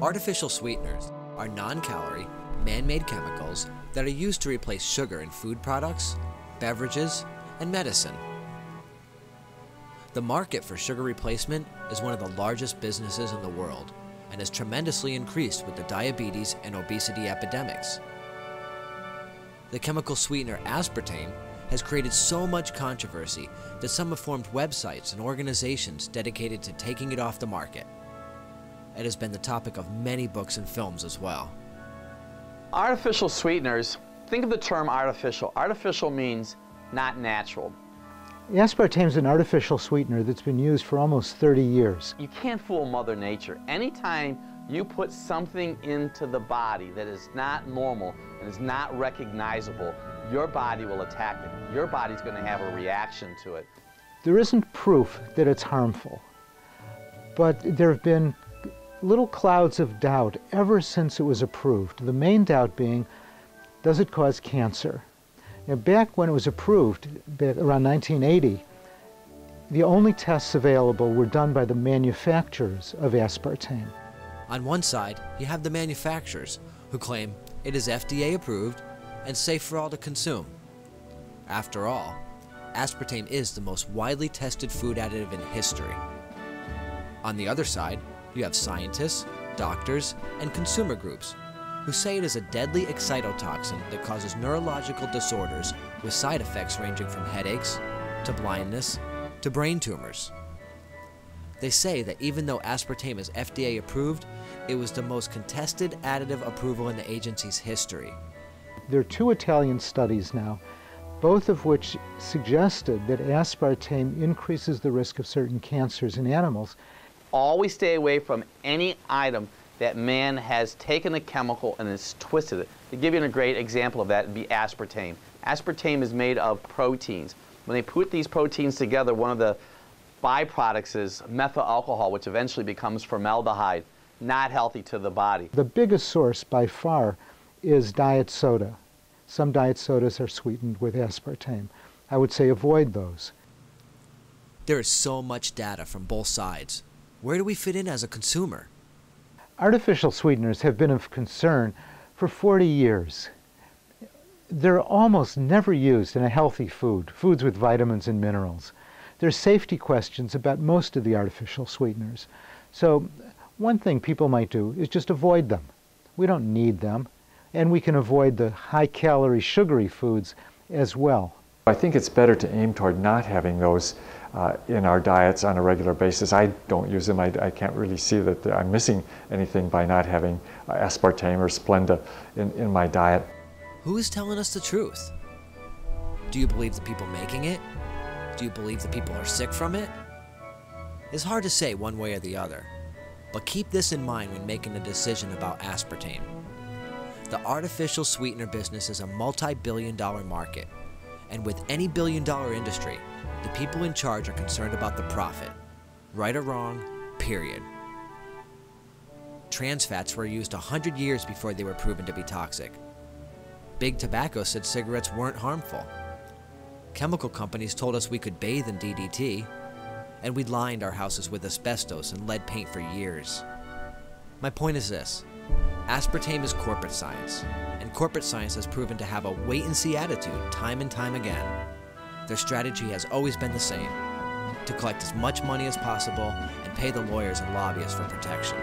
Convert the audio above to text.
Artificial sweeteners are non-calorie, man-made chemicals that are used to replace sugar in food products, beverages, and medicine. The market for sugar replacement is one of the largest businesses in the world and has tremendously increased with the diabetes and obesity epidemics. The chemical sweetener aspartame has created so much controversy that some have formed websites and organizations dedicated to taking it off the market. It has been the topic of many books and films as well. Artificial sweeteners, think of the term artificial. Artificial means not natural. Aspartame is an artificial sweetener that's been used for almost 30 years. You can't fool Mother Nature. Anytime you put something into the body that is not normal and is not recognizable, your body will attack it. Your body's going to have a reaction to it. There isn't proof that it's harmful, but there have been little clouds of doubt ever since it was approved. The main doubt being, does it cause cancer? Now, back when it was approved, around 1980, the only tests available were done by the manufacturers of aspartame. On one side, you have the manufacturers who claim it is FDA approved and safe for all to consume. After all, aspartame is the most widely tested food additive in history. On the other side, you have scientists, doctors, and consumer groups who say it is a deadly excitotoxin that causes neurological disorders with side effects ranging from headaches to blindness to brain tumors. They say that even though aspartame is FDA approved, it was the most contested additive approval in the agency's history. There are 2 Italian studies now, both of which suggested that aspartame increases the risk of certain cancers in animals. Always stay away from any item that man has taken a chemical and has twisted it. To give you a great example of that would be aspartame. Aspartame is made of proteins. When they put these proteins together, one of the byproducts is methyl alcohol, which eventually becomes formaldehyde, not healthy to the body. The biggest source by far is diet soda. Some diet sodas are sweetened with aspartame. I would say avoid those. There is so much data from both sides. Where do we fit in as a consumer? Artificial sweeteners have been of concern for 40 years. They're almost never used in a healthy food, foods with vitamins and minerals. There's safety questions about most of the artificial sweeteners. So one thing people might do is just avoid them. We don't need them, and we can avoid the high-calorie, sugary foods as well. I think it's better to aim toward not having those in our diets on a regular basis. I don't use them. I can't really see that I'm missing anything by not having aspartame or Splenda in my diet. Who is telling us the truth? Do you believe the people making it? Do you believe the people are sick from it? It's hard to say one way or the other, but keep this in mind when making a decision about aspartame. The artificial sweetener business is a multi-billion-dollar market, and with any billion-dollar industry, the people in charge are concerned about the profit, right or wrong, period. Trans fats were used 100 years before they were proven to be toxic. Big Tobacco said cigarettes weren't harmful. Chemical companies told us we could bathe in DDT, and we lined our houses with asbestos and lead paint for years. My point is this: aspartame is corporate science, and corporate science has proven to have a wait-and-see attitude time and time again. Their strategy has always been the same: to collect as much money as possible and pay the lawyers and lobbyists for protection.